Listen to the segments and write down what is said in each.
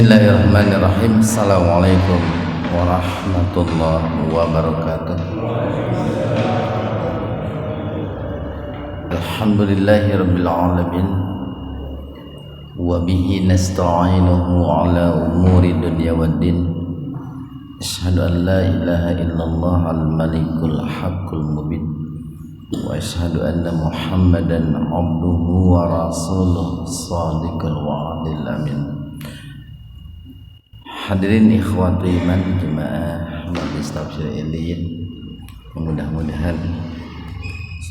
Bismillahirrahmanirrahim. Assalamualaikum warahmatullahi wabarakatuh. Alhamdulillahirabbil alamin wa bihi nasta'inuhu ala umuri dunya waddin. Asyhadu an la ilaha illallah al-malikul haqqul mubin wa asyhadu anna Muhammadan abduhu wa rasuluhu shadiqul wa'dil amin. Hadirin ikhwatu iman jemaah Majelis Tafsir Ilyin, mudah-mudahan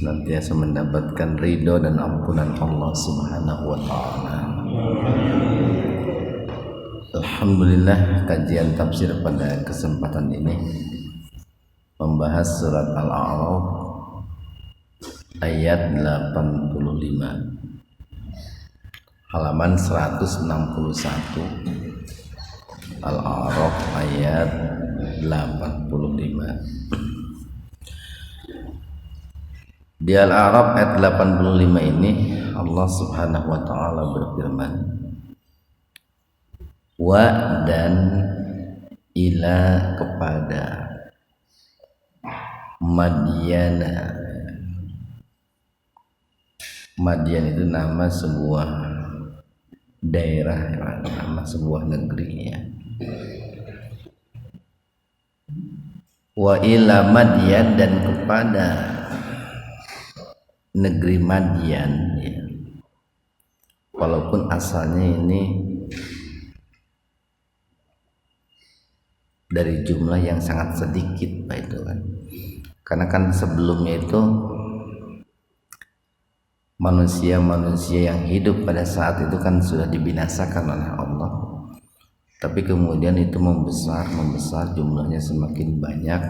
senantiasa mendapatkan ridho dan ampunan Allah Subhanahu wa taala. Alhamdulillah, kajian tafsir pada kesempatan ini membahas surat Al-A'raf ayat 85 halaman 161. Al-A'raf ayat 85. Di Al-A'raf ayat 85 ini Allah Subhanahu wa taala berfirman, wa dan ila kepada Madyana. Madyan itu nama sebuah daerah, nama sebuah negeri ya. Wa ila Madyan, dan kepada negeri Madyan ya. Walaupun asalnya ini dari jumlah yang sangat sedikit Pak, itu kan. Karena kan sebelumnya itu manusia-manusia yang hidup pada saat itu kan sudah dibinasakan oleh Allah. Tapi kemudian itu membesar, jumlahnya semakin banyak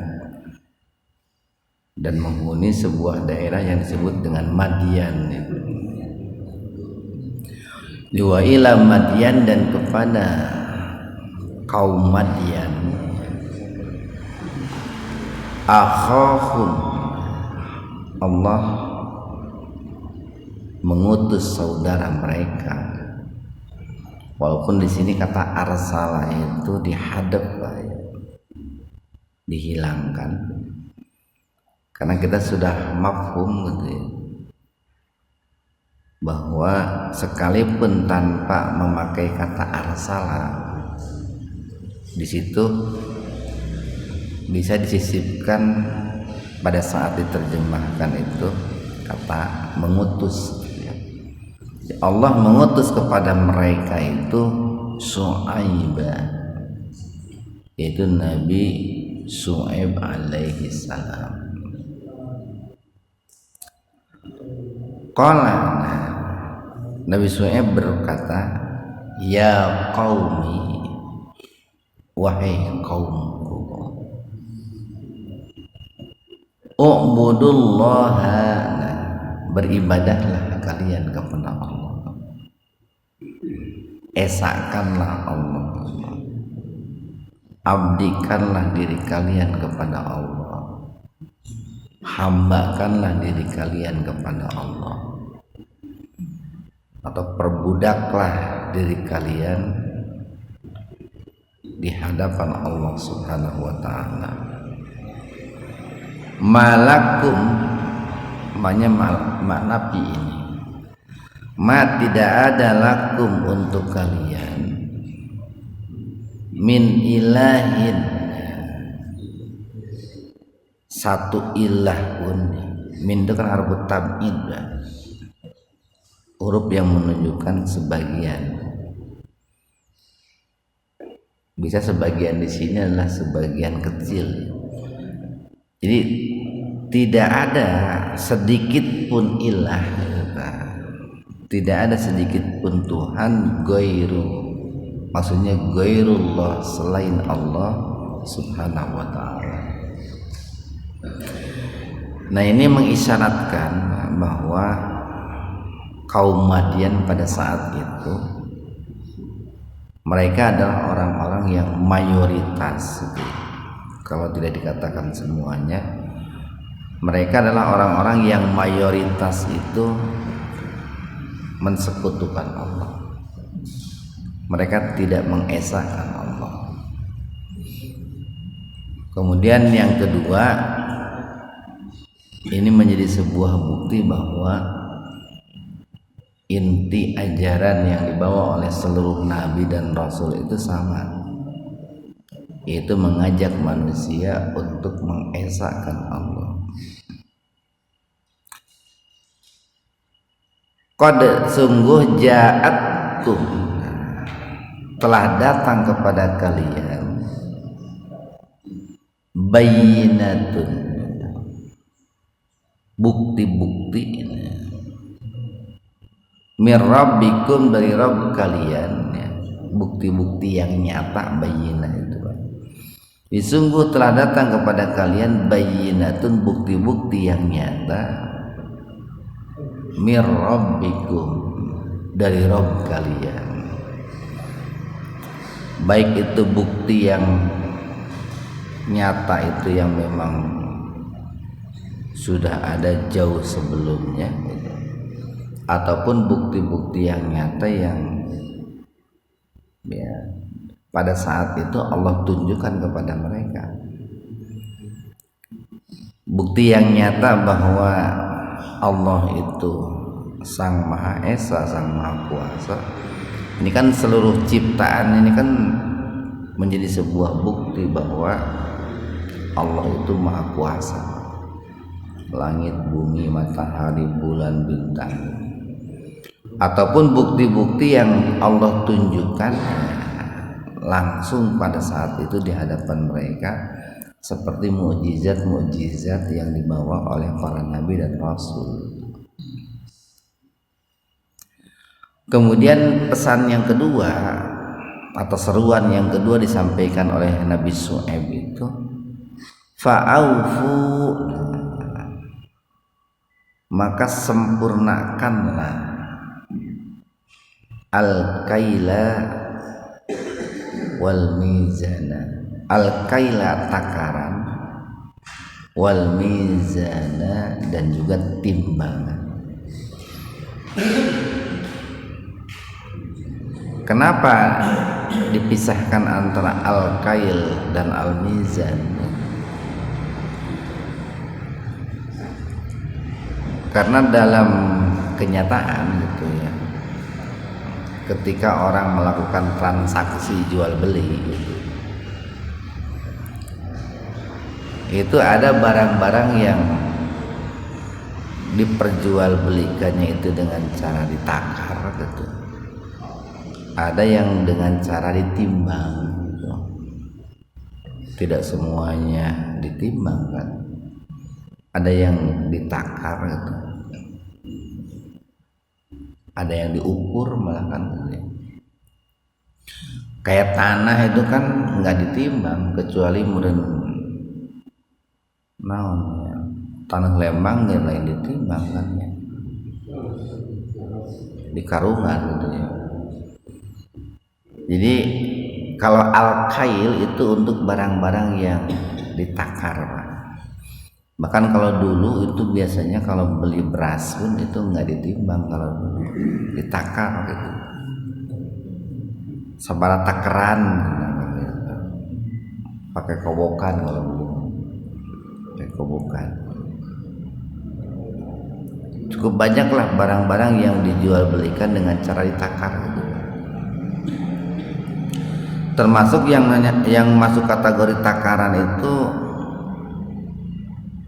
dan menghuni sebuah daerah yang disebut dengan Madyan. Wa ila Madyan, dan kepada kaum Madyan, akhahum, Allah mengutus saudara mereka. Walaupun di sini kata arsala itu dihadap, dihilangkan, karena kita sudah mafhum gitu ya, bahwa sekalipun tanpa memakai kata arsala, di situ bisa disisipkan pada saat diterjemahkan itu kata mengutus. Allah mengutus kepada mereka itu Syu'aib, yaitu Nabi Syu'aib alaihi salam. Qala, Nabi Syu'aib berkata, ya qaumi, wahai kaumku, u'budullaha, beribadahlah kalian kepada Allah, esakanlah Allah, abdikanlah diri kalian kepada Allah, hambakanlah diri kalian kepada Allah, atau perbudaklah diri kalian di hadapan Allah Subhanahu wa taala. Malakum, makna fi ini, ma tidak ada lakum untuk kalian, min ilahin, satu ilah pun. Min itu kan harfu tab'id, huruf yang menunjukkan sebagian. Bisa sebagian di sini adalah sebagian kecil. Jadi tidak ada sedikit pun ilah, tidak ada sedikit pun Tuhan ghairu, maksudnya ghairullah, selain Allah Subhanahu wa taala. Nah, ini mengisyaratkan bahwa kaum Madyan pada saat itu mereka adalah orang-orang yang mayoritas, kalau tidak dikatakan semuanya, mereka adalah orang-orang yang mayoritas itu mensekutukan Allah, mereka tidak mengesahkan Allah. Kemudian yang kedua, ini menjadi sebuah bukti bahwa inti ajaran yang dibawa oleh seluruh nabi dan rasul itu sama, yaitu mengajak manusia untuk mengesahkan Allah. Qad sungguh ja'atkum, telah datang kepada kalian, bayyinatun, bukti-bukti mir rabbikum, dari Rabb kalian, ya. Bukti-bukti yang nyata, bayyinah itu. Sungguh telah datang kepada kalian bayyinatun, bukti-bukti yang nyata, mir rabbikum, dari Rabb kalian. Baik itu bukti yang nyata, itu yang memang sudah ada jauh sebelumnya, ataupun bukti-bukti yang nyata yang ya pada saat itu Allah tunjukkan kepada mereka. Bukti yang nyata bahwa Allah itu Sang Maha Esa, Sang Maha Kuasa. Ini kan seluruh ciptaan ini kan menjadi sebuah bukti bahwa Allah itu Maha Kuasa. Langit, bumi, matahari, bulan, bintang, ataupun bukti-bukti yang Allah tunjukkan langsung pada saat itu di hadapan mereka, seperti mukjizat-mukjizat yang dibawa oleh para nabi dan rasul. Kemudian pesan yang kedua atau seruan yang kedua disampaikan oleh Nabi Syuaib itu, fa'aufu, maka sempurnakanlah al-kaila wal mizana. Al-kaila takaran, wal mizana dan juga timbangan. Kenapa dipisahkan antara al-kail dan al-mizan? Karena dalam kenyataan gitu ya, ketika orang melakukan transaksi jual beli gitu, itu ada barang-barang yang diperjualbelikannya itu dengan cara ditakar gitu. Ada yang dengan cara ditimbang gitu. Tidak semuanya ditimbang kan. Ada yang ditakar gitu. Ada yang diukur malah kan. Kayak tanah itu kan nggak ditimbang, kecuali meureun naon ya, tanah Lembang nggak lain ditimbang kan ya, di karungan gitu ya. Jadi kalau al-kail itu untuk barang-barang yang ditakar, Pak. Bahkan kalau dulu itu biasanya kalau beli beras pun itu nggak ditimbang, kalau dulu ditakar gitu. Sabara takeran gitu. Pakai kobokan kalau dulu. Pakai kobokan. Cukup banyaklah barang-barang yang dijual belikan dengan cara ditakar gitu. Termasuk yang masuk kategori takaran itu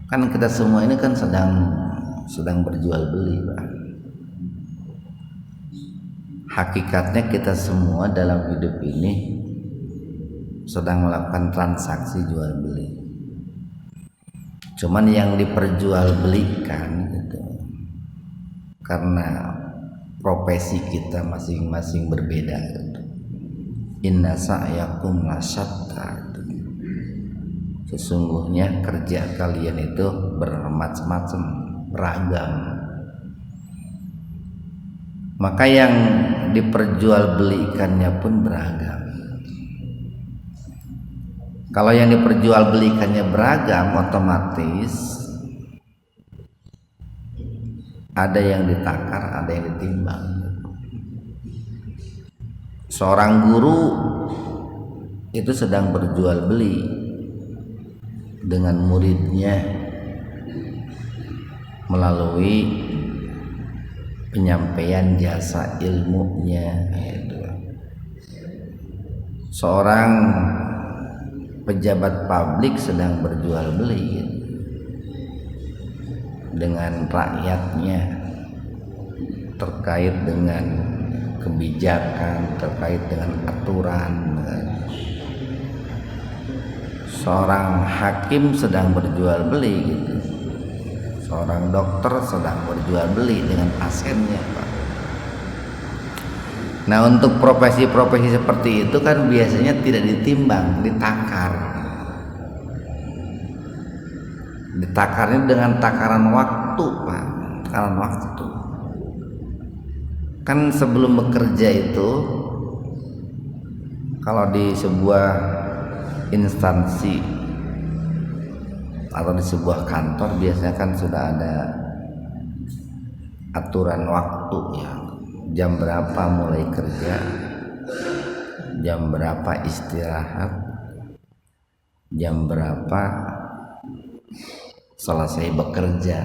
kan kita semua ini kan sedang berjual beli, Pak. Hakikatnya kita semua dalam hidup ini sedang melakukan transaksi jual beli. Cuman yang diperjualbelikan gitu, karena profesi kita masing-masing berbeda gitu. Inna sa'yakum lasyatta, sesungguhnya kerja kalian itu bermacam-macam, beragam. Maka yang diperjualbelikannya pun beragam. Kalau yang diperjualbelikannya beragam, otomatis ada yang ditakar, ada yang ditimbang. Seorang guru itu sedang berjual beli dengan muridnya melalui penyampaian jasa ilmunya. Seorang pejabat publik sedang berjual beli dengan rakyatnya terkait dengan kebijakan, terkait dengan aturan. Seorang hakim sedang berjual beli gitu. Seorang dokter sedang berjual beli dengan pasiennya, Pak. Nah, untuk profesi-profesi seperti itu kan biasanya tidak ditimbang, ditakar. Ditakarnya dengan takaran waktu, Pak. Takaran waktu. Kan sebelum bekerja itu, kalau di sebuah instansi atau di sebuah kantor biasanya kan sudah ada aturan waktu ya. Jam berapa mulai kerja, jam berapa istirahat, jam berapa selesai bekerja.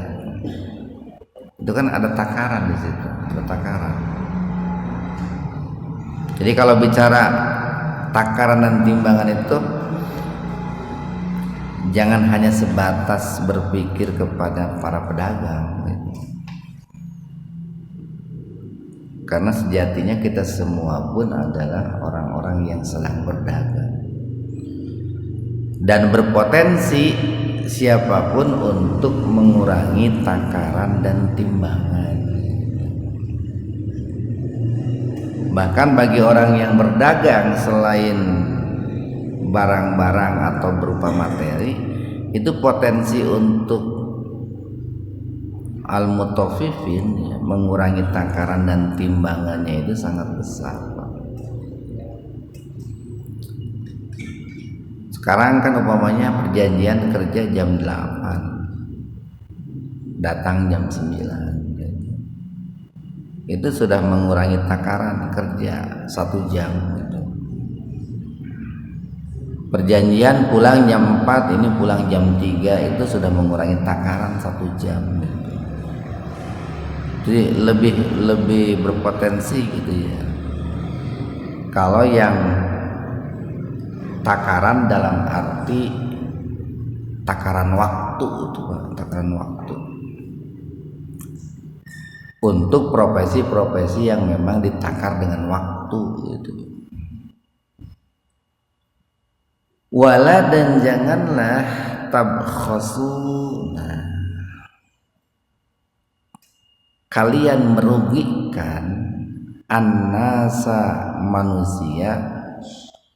Itu kan ada takaran di situ, ada takaran. Jadi kalau bicara takaran dan timbangan itu jangan hanya sebatas berpikir kepada para pedagang. Karena sejatinya kita semua pun adalah orang-orang yang sedang berdagang dan berpotensi siapapun untuk mengurangi takaran dan timbangan. Bahkan bagi orang yang berdagang selain barang-barang atau berupa materi, itu potensi untuk al-mutaffifin ya, mengurangi takaran dan timbangannya itu sangat besar, Pak. Sekarang kan umpamanya perjanjian kerja jam 8, datang jam 9, itu sudah mengurangi takaran kerja 1 jam gitu. Perjanjian pulang jam 4, ini pulang jam 3, itu sudah mengurangi takaran 1 jam gitu. Jadi lebih berpotensi gitu ya. Kalau yang takaran dalam arti takaran waktu itu, Pak, takaran waktu. Untuk profesi-profesi yang memang ditakar dengan waktu gitu. Wala, dan janganlah tabkhasu, kalian merugikan annasa manusia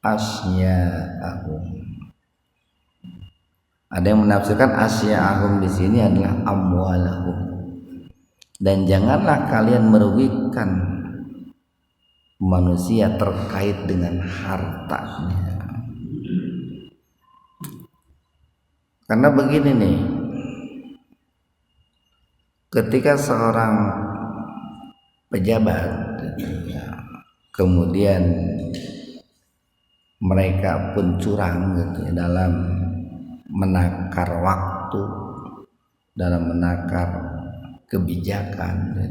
asya'ahum. Ada yang menafsirkan asya'ahum di sini adalah amwalahum. Dan janganlah kalian merugikan manusia terkait dengan hartanya. Karena begini nih, ketika seorang pejabat kemudian mereka pun curang gitu ya, dalam menakar waktu, dalam menakar kebijakan,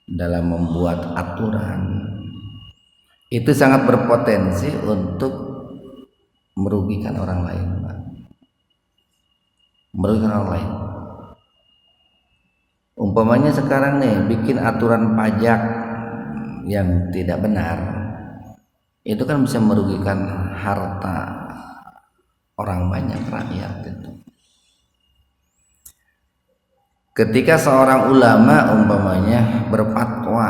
dalam membuat aturan, itu sangat berpotensi untuk merugikan orang lain, Pak. Merugikan orang lain. Umpamanya sekarang nih bikin aturan pajak yang tidak benar, itu kan bisa merugikan harta orang banyak, rakyat itu. Ketika seorang ulama umpamanya berfatwa,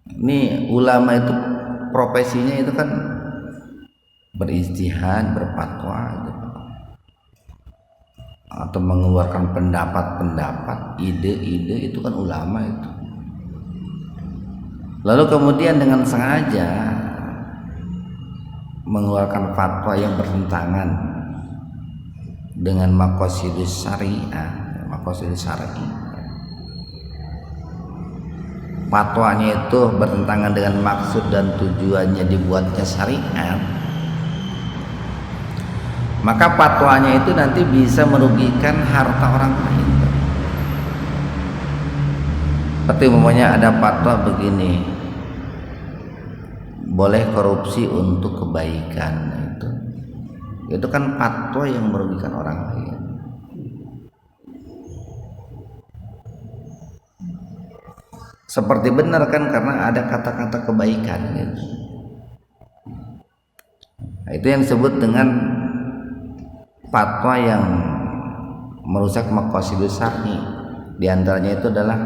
ini ulama itu profesinya itu kan berijtihad, berfatwa gitu, atau mengeluarkan pendapat-pendapat, ide-ide, itu kan ulama itu. Lalu kemudian dengan sengaja mengeluarkan fatwa yang bertentangan dengan maqasidus syariah, maqasidus syar'i. fatwanya itu bertentangan dengan maksud dan tujuannya dibuatnya syariat, maka fatwanya itu nanti bisa merugikan harta orang lain. Seperti umpamanya ada fatwa begini, boleh korupsi untuk kebaikan, itu kan fatwa yang merugikan orang lain. Seperti benar kan, karena ada kata-kata kebaikan gitu. Nah, itu yang disebut dengan fatwa yang merusak maqasidus syar'i. Di antaranya itu adalah,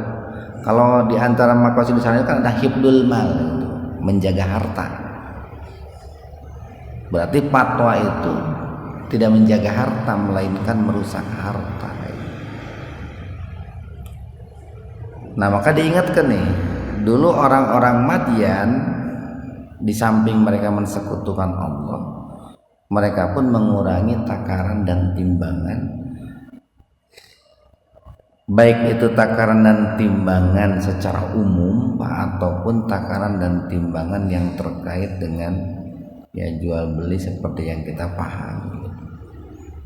kalau di antara maqasidus syar'i kan ada hifdzul mal, gitu, menjaga harta. Berarti fatwa itu tidak menjaga harta, melainkan merusak harta. Nah, maka diingatkan nih, dulu orang-orang Madyan, di samping mereka mensekutukan Allah, mereka pun mengurangi takaran dan timbangan, baik itu takaran dan timbangan secara umum ataupun takaran dan timbangan yang terkait dengan ya jual beli seperti yang kita pahami,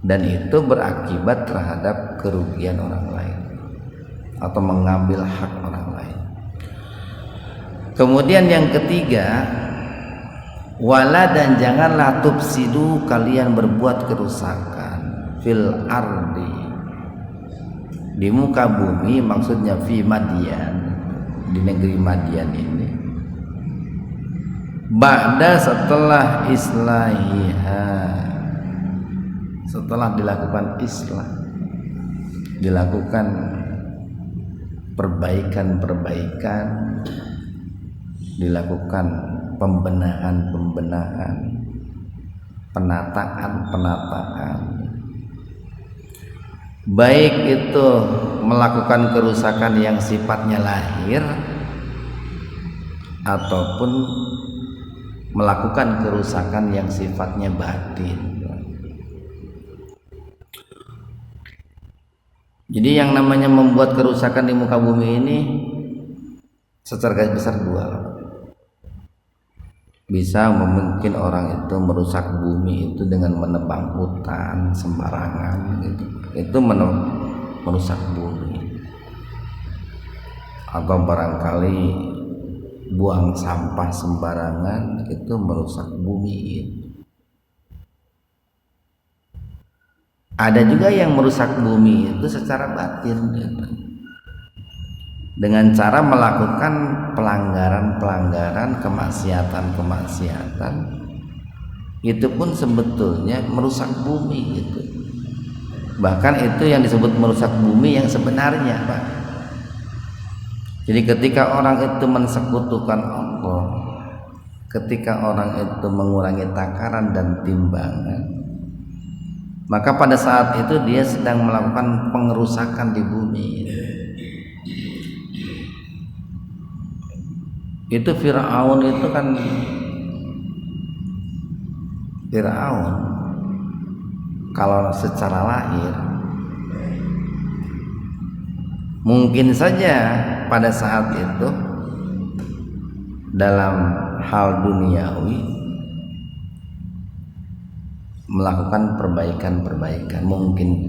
dan itu berakibat terhadap kerugian orang lain atau mengambil hak orang lain. Kemudian yang ketiga, wala, dan janganlah tufsidu, kalian berbuat kerusakan, fil ardi, di muka bumi, maksudnya fi Madyan, di negeri Madyan ini, ba'da, setelah islahiha, setelah dilakukan islah, dilakukan perbaikan-perbaikan, dilakukan pembenahan-pembenahan, penataan-penataan, baik itu melakukan kerusakan yang sifatnya lahir ataupun melakukan kerusakan yang sifatnya batin. Jadi yang namanya membuat kerusakan di muka bumi ini secara garis besar dua. Bisa mungkin orang itu merusak bumi itu dengan menebang hutan sembarangan gitu. Itu merusak bumi. Atau barangkali buang sampah sembarangan, itu merusak bumi itu. Ada juga yang merusak bumi itu secara batin gitu, dengan cara melakukan pelanggaran-pelanggaran, kemaksiatan-kemaksiatan, itu pun sebetulnya merusak bumi gitu. Bahkan itu yang disebut merusak bumi yang sebenarnya, Pak. Jadi ketika orang itu mensekutukan Allah, ketika orang itu mengurangi takaran dan timbangan, maka pada saat itu dia sedang melakukan pengerusakan di bumi. Itu Fir'aun itu kan, Fir'aun kalau secara lahir mungkin saja pada saat itu dalam hal duniawi melakukan perbaikan-perbaikan, mungkin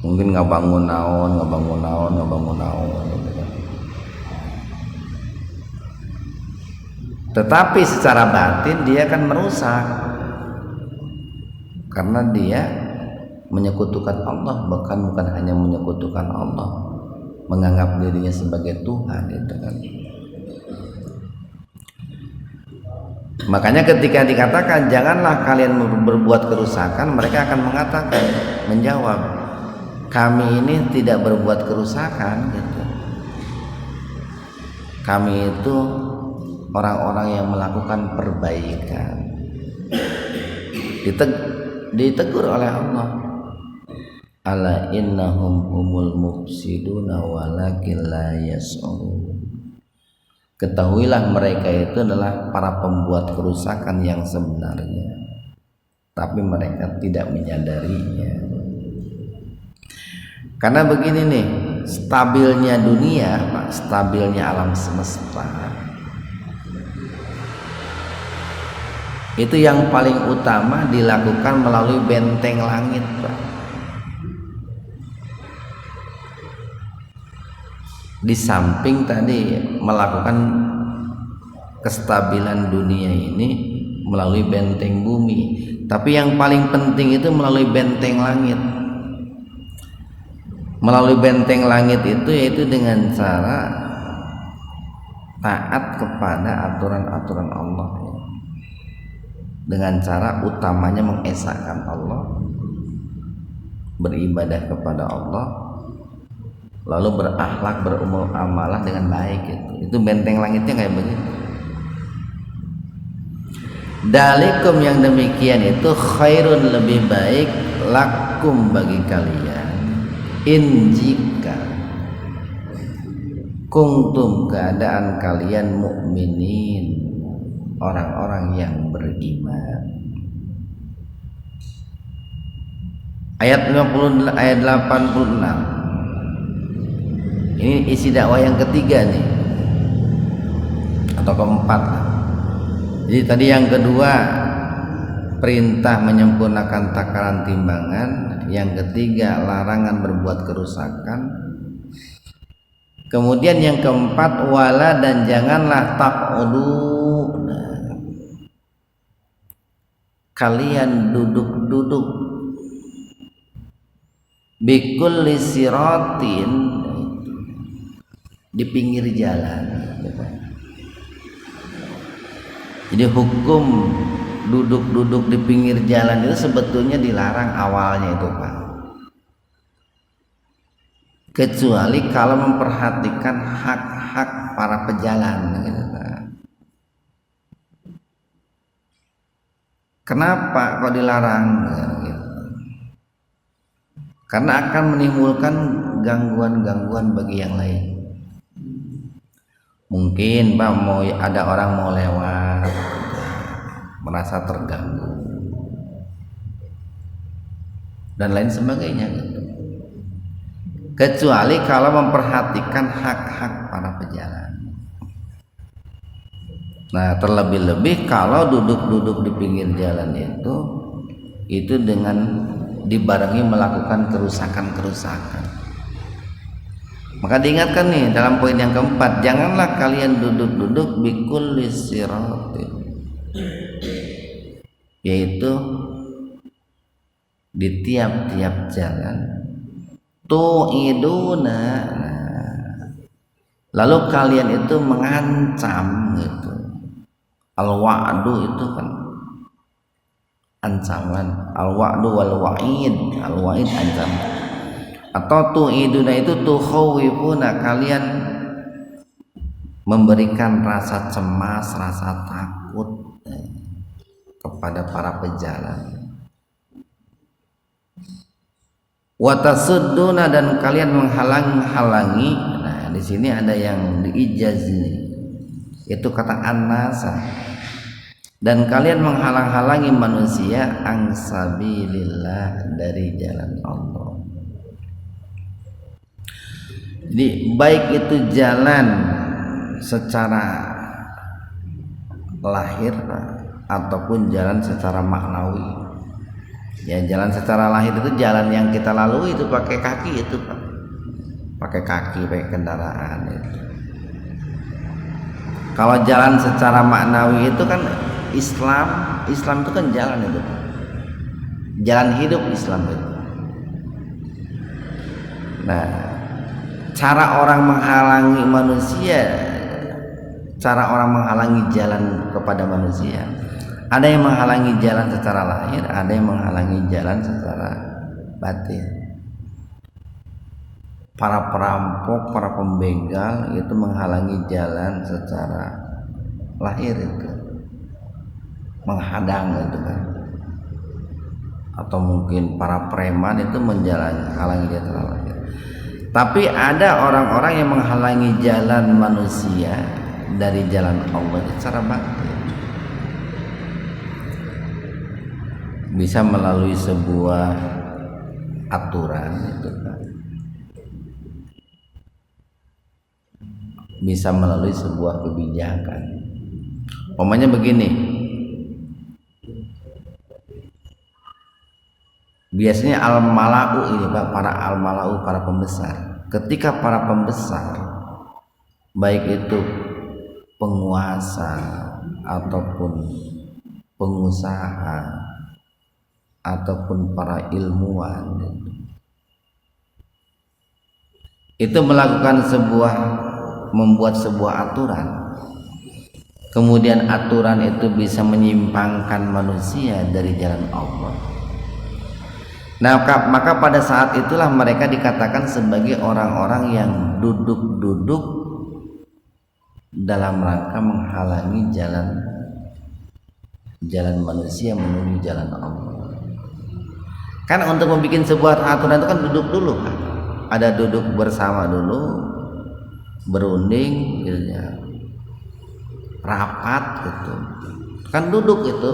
nggak bangun naon gitu kan. Tetapi secara batin dia akan merusak, karena dia menyekutukan Allah, bahkan bukan hanya menyekutukan Allah, menganggap dirinya sebagai Tuhan itu kan. Makanya ketika dikatakan janganlah kalian berbuat kerusakan, mereka akan mengatakan, menjawab, kami ini tidak berbuat kerusakan gitu. Kami itu orang-orang yang melakukan perbaikan. Ditegur oleh Allah, ala innahum humul mufsiduna walakin la yash'urun. Ketahuilah mereka itu adalah para pembuat kerusakan yang sebenarnya, tapi mereka tidak menyadarinya. Karena begini nih, stabilnya dunia, Pak, stabilnya alam semesta, itu yang paling utama dilakukan melalui benteng langit, Pak. Di samping tadi melakukan kestabilan dunia ini melalui benteng bumi, tapi yang paling penting itu melalui benteng langit. Melalui benteng langit itu yaitu dengan cara taat kepada aturan-aturan Allah, dengan cara utamanya mengesahkan Allah, beribadah kepada Allah, lalu berakhlak, beramalah dengan baik. Itu benteng langitnya kayak begitu. Dalikum, yang demikian itu khairun, lebih baik, lakum, bagi kalian, in, jika kuntum, keadaan kalian, mukminin, orang-orang yang beriman. Ayat 50, ayat 86. Ini isi dakwah yang ketiga nih, atau keempat. Jadi tadi yang kedua perintah menyempurnakan takaran timbangan, yang ketiga larangan berbuat kerusakan, kemudian yang keempat wala, dan janganlah taqudu, kalian duduk-duduk, bikulli siratin, di pinggir jalan. Jadi hukum duduk-duduk di pinggir jalan itu sebetulnya dilarang awalnya itu, Pak, kecuali kalau memperhatikan hak-hak para pejalan gitu, Pak. Kenapa kok dilarang gitu? Karena akan menimbulkan gangguan-gangguan bagi yang lain. Mungkin, Pak, ada orang mau lewat, merasa terganggu dan lain sebagainya gitu. Kecuali kalau memperhatikan hak-hak para pejalan. Nah, terlebih-lebih kalau duduk-duduk di pinggir jalan itu dengan dibarengi melakukan kerusakan-kerusakan. Maka diingatkan nih dalam poin yang keempat, janganlah kalian duduk-duduk bikulli siratin, yaitu di tiap-tiap jalan, tu'iduna, lalu kalian itu mengancam gitu. Al-wa'du itu kan ancaman, al-wa'du wal wa'id, al-wa'id ancaman. Atau tu'iduna itu tukhawifuna, kalian memberikan rasa cemas, rasa takut kepada para pejalan. Watasudduna, dan kalian menghalang-halangi. Nah, di sini ada yang diijazi, itu kata annasa, dan kalian menghalang-halangi manusia angsabilillah, dari jalan Allah. Jadi baik itu jalan secara lahir ataupun jalan secara maknawi. Ya, jalan secara lahir itu jalan yang kita lalui itu pakai kaki itu, Pak. Pakai kaki, pakai kendaraan itu. Kalau jalan secara maknawi itu kan Islam itu kan jalan itu, Pak. Jalan hidup Islam itu. Nah, cara orang menghalangi manusia, cara orang menghalangi jalan kepada manusia, ada yang menghalangi jalan secara lahir, ada yang menghalangi jalan secara batin. Para perampok, para pembegal itu menghalangi jalan secara lahir itu, menghadang itu kan. Atau mungkin para preman itu menghalangi jalan secara lahir. Tapi ada orang-orang yang menghalangi jalan manusia dari jalan Allah secara batin. Bisa melalui sebuah aturan itu kan. bisa melalui sebuah kebijakan. Umpamanya begini, biasanya al-mala'u ini Pak, para al-mala'u, para pembesar, ketika para pembesar baik itu penguasa ataupun pengusaha ataupun para ilmuwan itu melakukan membuat sebuah aturan, kemudian aturan itu bisa menyimpangkan manusia dari jalan Allah. Nah, maka pada saat itulah mereka dikatakan sebagai orang-orang yang duduk-duduk dalam rangka menghalangi jalan manusia menuju jalan Allah. Kan untuk membuat sebuah aturan itu kan duduk dulu kan. Ada duduk bersama dulu, berunding gitu ya, rapat gitu. Kan duduk itu.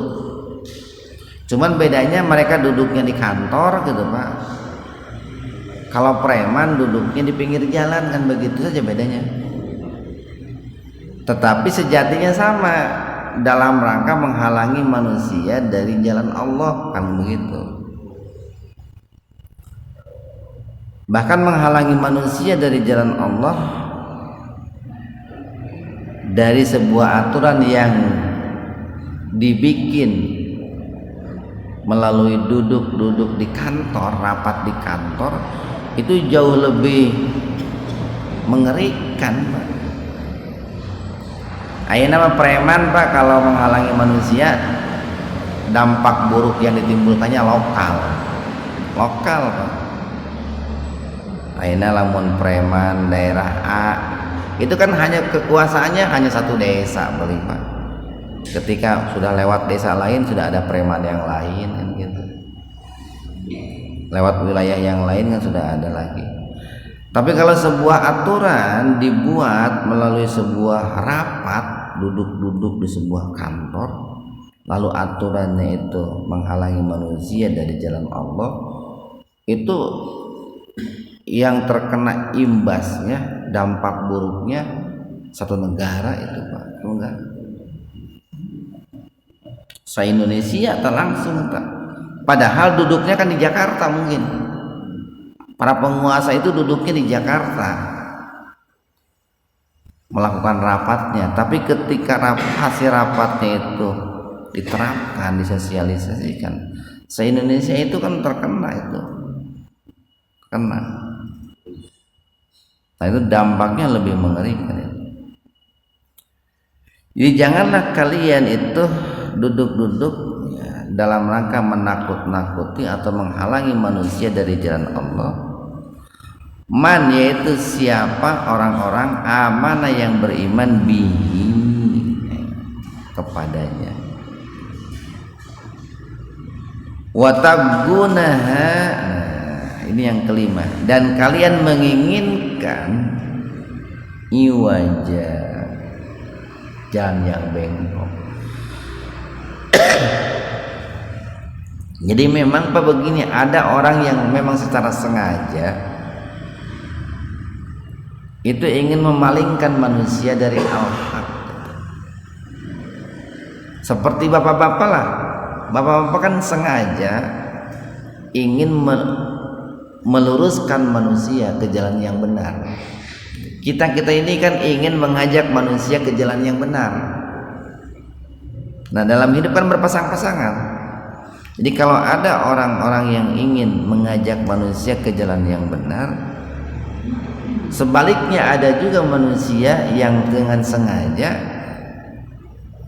Cuman bedanya mereka duduknya di kantor gitu Pak. Kalau preman duduknya di pinggir jalan, kan begitu saja bedanya. Tetapi sejatinya sama, dalam rangka menghalangi manusia dari jalan Allah, kan begitu. Bahkan menghalangi manusia dari jalan Allah dari sebuah aturan yang dibikin melalui duduk-duduk di kantor, rapat di kantor, itu jauh lebih mengerikan Pak. Nama preman Pak, kalau menghalangi manusia, dampak buruk yang ditimbulkannya lokal Pak. Lamun preman daerah A itu kan hanya kekuasaannya hanya satu desa Pak. Ketika sudah lewat desa lain sudah ada preman yang lain kan gitu. Lewat wilayah yang lain kan sudah ada lagi. Tapi kalau sebuah aturan dibuat melalui sebuah rapat, duduk-duduk di sebuah kantor, lalu aturannya itu menghalangi manusia dari jalan Allah, itu yang terkena imbasnya, dampak buruknya satu negara itu Pak. Enggak. Se-Indonesia atau langsung tak. Padahal duduknya kan di Jakarta mungkin. Para penguasa itu duduknya di Jakarta melakukan rapatnya, tapi ketika hasil rapatnya itu diterapkan, disosialisasikan, se-Indonesia itu kan terkena itu. Kena. Nah, itu dampaknya lebih mengerikan itu. Jadi janganlah kalian itu duduk-duduk ya, dalam rangka menakut-nakuti atau menghalangi manusia dari jalan Allah. Man, yaitu siapa orang-orang amanah yang beriman bihi kepadanya. Watabgunaha, ini yang kelima, dan kalian menginginkan iwaja, jalan yang bengkok. Jadi memang Pak begini, ada orang yang memang secara sengaja itu ingin memalingkan manusia dari al-haq. Seperti bapak-bapak lah, bapak-bapak kan sengaja ingin meluruskan manusia ke jalan yang benar. Kita ini kan ingin mengajak manusia ke jalan yang benar. Nah, dalam hidup kan berpasang-pasangan. Jadi kalau ada orang-orang yang ingin mengajak manusia ke jalan yang benar, sebaliknya ada juga manusia yang dengan sengaja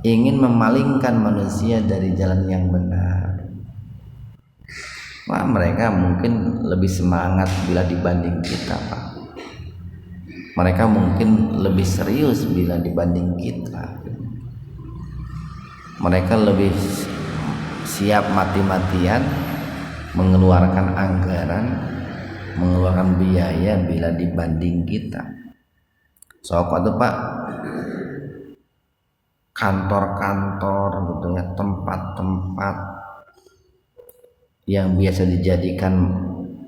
ingin memalingkan manusia dari jalan yang benar. Wah, mereka mungkin lebih semangat bila dibanding kita Pak. Mereka mungkin lebih serius bila dibanding kita. Mereka lebih siap mati-matian mengeluarkan anggaran, mengeluarkan biaya bila dibanding kita. Sok itu Pak, kantor-kantor gitu ya, tempat-tempat yang biasa dijadikan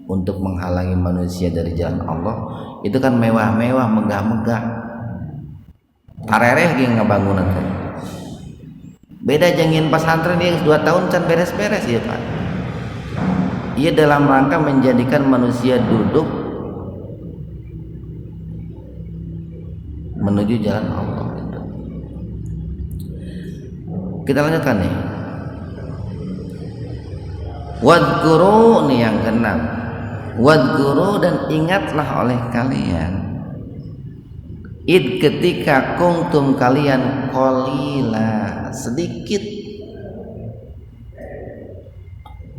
untuk menghalangi manusia dari jalan Allah, itu kan mewah-mewah, megah-megah. tarereh ge ngabangunan teh. Beda jangin pesantren yang 2 tahun can beres-beres ya Pak. Ia dalam rangka menjadikan manusia duduk menuju jalan Allah gitu. Kita lanjutkan nih. Wadguru nih yang keenam. Wadguru dan ingatlah oleh kalian id ketika kuntum kalian qalila sedikit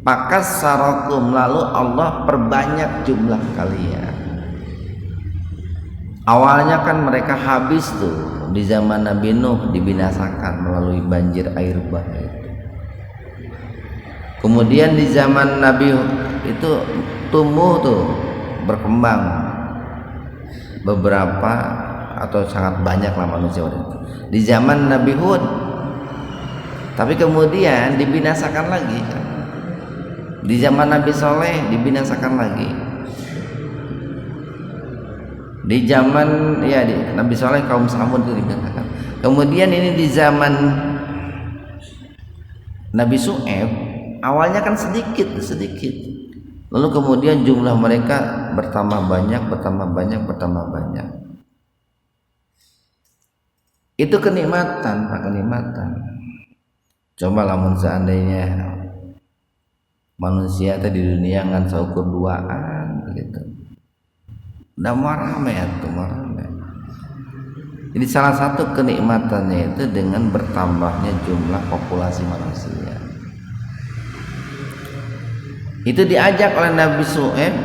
pakas sarakum lalu Allah perbanyak jumlah kalian. Awalnya kan mereka habis tuh di zaman Nabi Nuh dibinasakan melalui banjir air bah itu. Kemudian di zaman Nabi itu tumbuh tuh berkembang beberapa atau sangat banyak lah manusia itu. Di zaman Nabi Hud, tapi kemudian dibinasakan lagi. Di zaman Nabi Soleh dibinasakan lagi. Di zaman Nabi Soleh kaum Samud itu dibinasakan. Kemudian ini di zaman Nabi Syuaib awalnya kan sedikit, lalu kemudian jumlah mereka bertambah banyak. Itu kenikmatan, Pak, kenikmatan. Coba lamun seandainya manusia di dunia ngan saukur duaan gitu, udah marame. Jadi salah satu kenikmatannya itu dengan bertambahnya jumlah populasi manusia. Itu diajak oleh Nabi Syuaib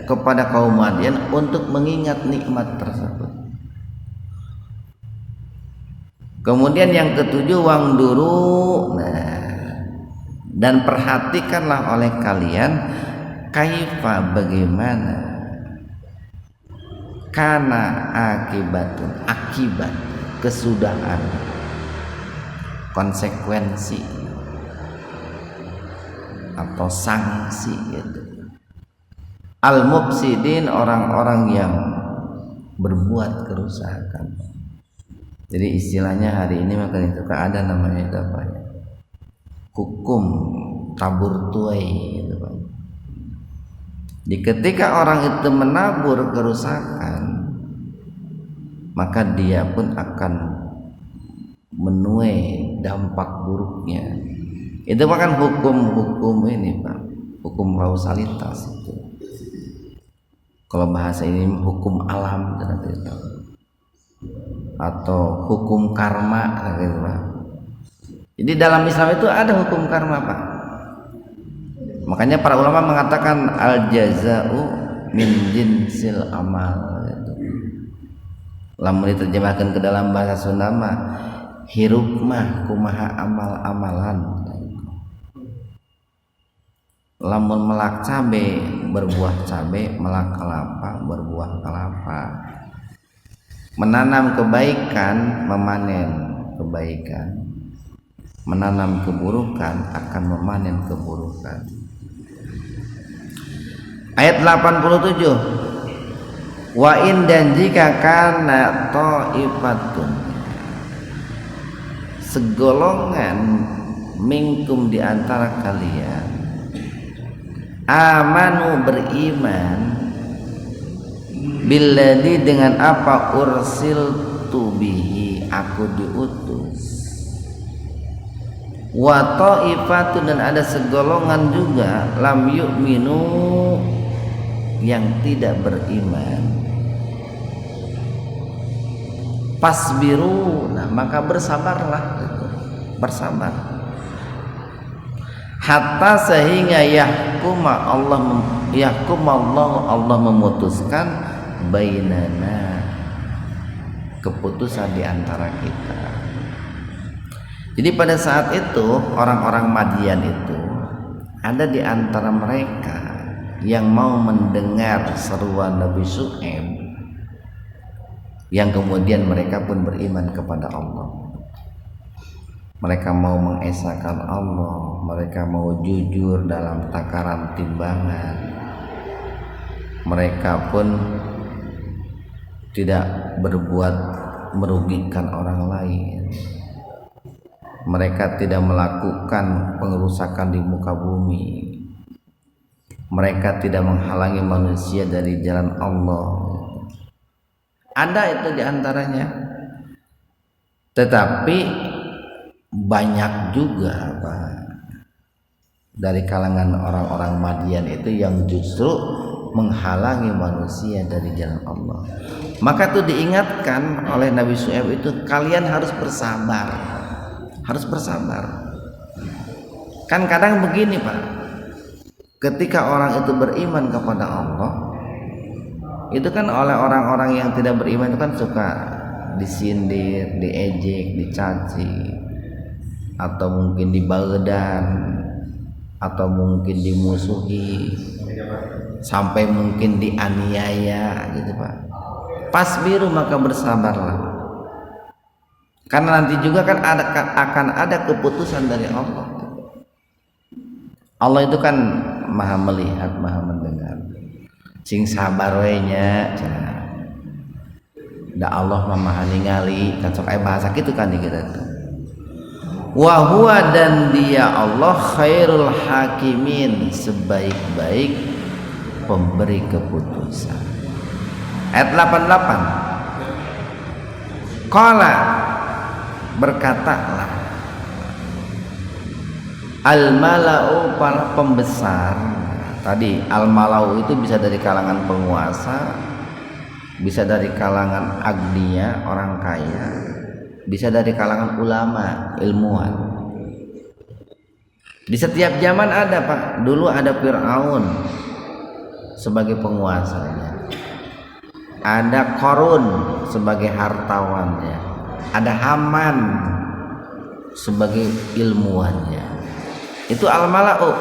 kepada kaum Madian untuk mengingat nikmat tersebut. Kemudian yang ketujuh wangduru, dan perhatikanlah oleh kalian kaifa bagaimana kana akibat kesudahan konsekuensi atau sanksi gitu. Al-mufsidin orang-orang yang berbuat kerusakan. Jadi istilahnya hari ini maka itu ada namanya itu apa ya? Hukum tabur tuai gitu Pak. Jadi ketika orang itu menabur kerusakan, maka dia pun akan menuai dampak buruknya. Itu kan hukum ini Pak, hukum kausalitas itu. Kalau bahasa ini hukum alam atau hukum karma gitu Pak. Jadi dalam Islam itu ada hukum karma Pak. Makanya para ulama mengatakan al jaza'u min jinsil amal gitu. Lamun diterjemahkan ke dalam bahasa Sunda mah hirup mah kumaha amal-amalan. Lamun melak cabe berbuah cabe, melak kelapa berbuah kelapa. Menanam kebaikan memanen kebaikan, menanam keburukan akan memanen keburukan. Ayat 87, wa in dan jika kana ta'ifatun segolongan minkum di antara kalian amanu beriman billadzi dengan apa ursiltu bihi aku diutus, wa ta'ifatun dan ada segolongan juga lam yu'minu yang tidak beriman, fasbiru maka bersabarlah gitu. Bersabar hatta sehingga Allah memutuskan bainana keputusan di antara kita. Jadi pada saat itu orang-orang Madian itu ada di antara mereka yang mau mendengar seruan Nabi Syuaib, yang kemudian mereka pun beriman kepada Allah. Mereka mau mengesahkan Allah, mereka mau jujur dalam takaran timbangan, mereka pun tidak berbuat merugikan orang lain. Mereka tidak melakukan pengerusakan di muka bumi. Mereka tidak menghalangi manusia dari jalan Allah. Ada itu diantaranya. Tetapi banyak juga Pak, dari kalangan orang-orang Madian itu yang justru menghalangi manusia dari jalan Allah. Maka itu diingatkan oleh Nabi Syuaib itu, kalian harus bersabar. Harus bersabar. Kan kadang begini Pak, ketika orang itu beriman kepada Allah, itu kan oleh orang-orang yang tidak beriman itu kan suka disindir, diejek, dicaci, atau mungkin dibagedan, atau mungkin dimusuhi, sampai mungkin dianiaya gitu Pak. Pasbiru, maka bersabarlah. Karena nanti juga kan akan ada keputusan dari Allah. Allah itu kan maha melihat, maha mendengar. Sing sabar we nya cenah. Da Allah mah maha ningali, kan sok aya bahasa kitu kan di kita tuh. Wa huwa, dan dia Allah khairul hakimin, sebaik-baik pemberi keputusan. Ayat 88. Qala, berkatalah al-mala'u, para pembesar. Tadi al-mala'u itu bisa dari kalangan penguasa, bisa dari kalangan agnia, orang kaya, bisa dari kalangan ulama, ilmuwan. Di setiap zaman ada Pak. Dulu ada Fir'aun sebagai penguasanya, ada Qarun sebagai hartawannya, ada Haman sebagai ilmuwannya. Itu al-mala'u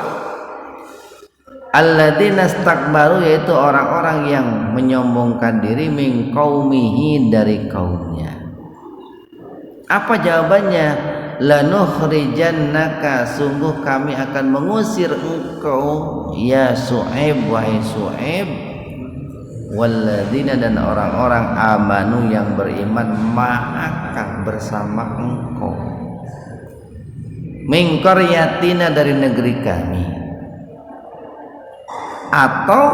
alladzina istakbaru, yaitu orang-orang yang menyombongkan diri, min qaumihi, dari kaumnya. Apa jawabannya? Lanukhrijannaka, sungguh kami akan mengusir engkau ya Syuaib, wahai Syuaib, walladzina, dan orang-orang amanu yang beriman, ma'aka, bersama engkau, min qaryatina, dari negeri kami, atau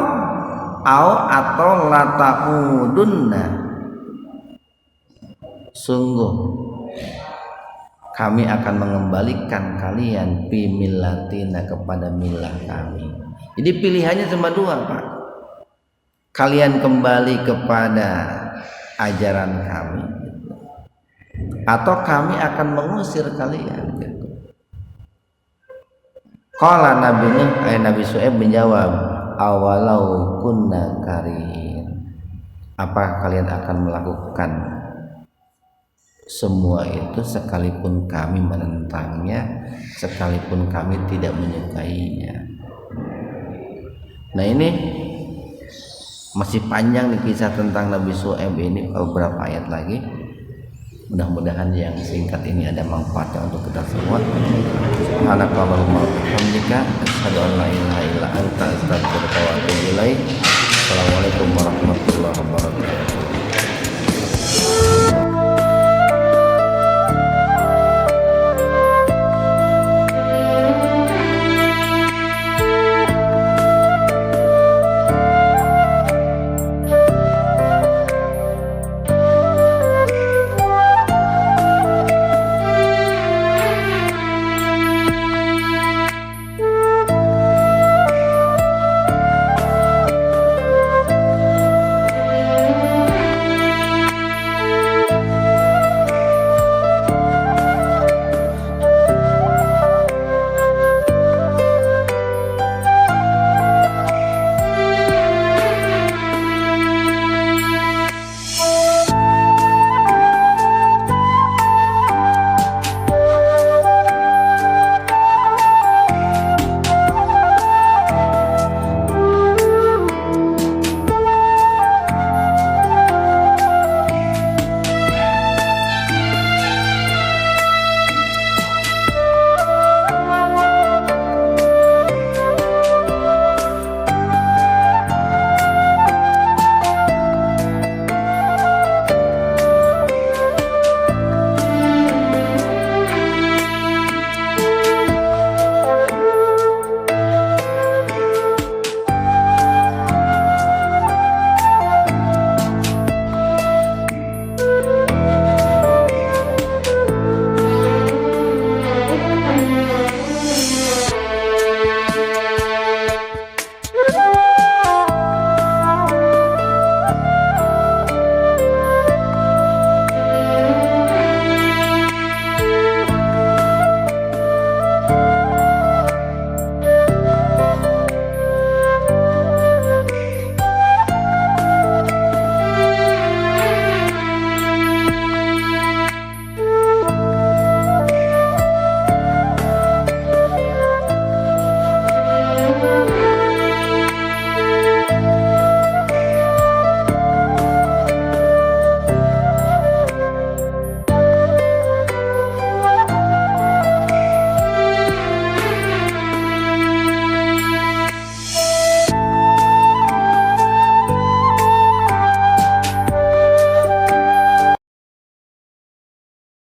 lataudunna, sungguh kami akan mengembalikan kalian fi millatina, kepada milah kami. Jadi pilihannya cuma dua Pak, kalian kembali kepada ajaran kami, atau kami akan mengusir kalian gitu. Qala Nabi Syuaib menjawab, awalau kunna karin, apa kalian akan melakukan semua itu sekalipun kami menentangnya, sekalipun kami tidak menyukainya. Nah ini masih panjang nih kisah tentang Nabi Syuaib ini, beberapa ayat lagi. Mudah-mudahan yang singkat ini ada manfaatnya untuk kita semua. Subhanakallahumma wa bihamdika, asyhadu an la ilaha illa anta, astaghfiruka wa atubu ilaik. Assalamualaikum warahmatullahi wabarakatuh.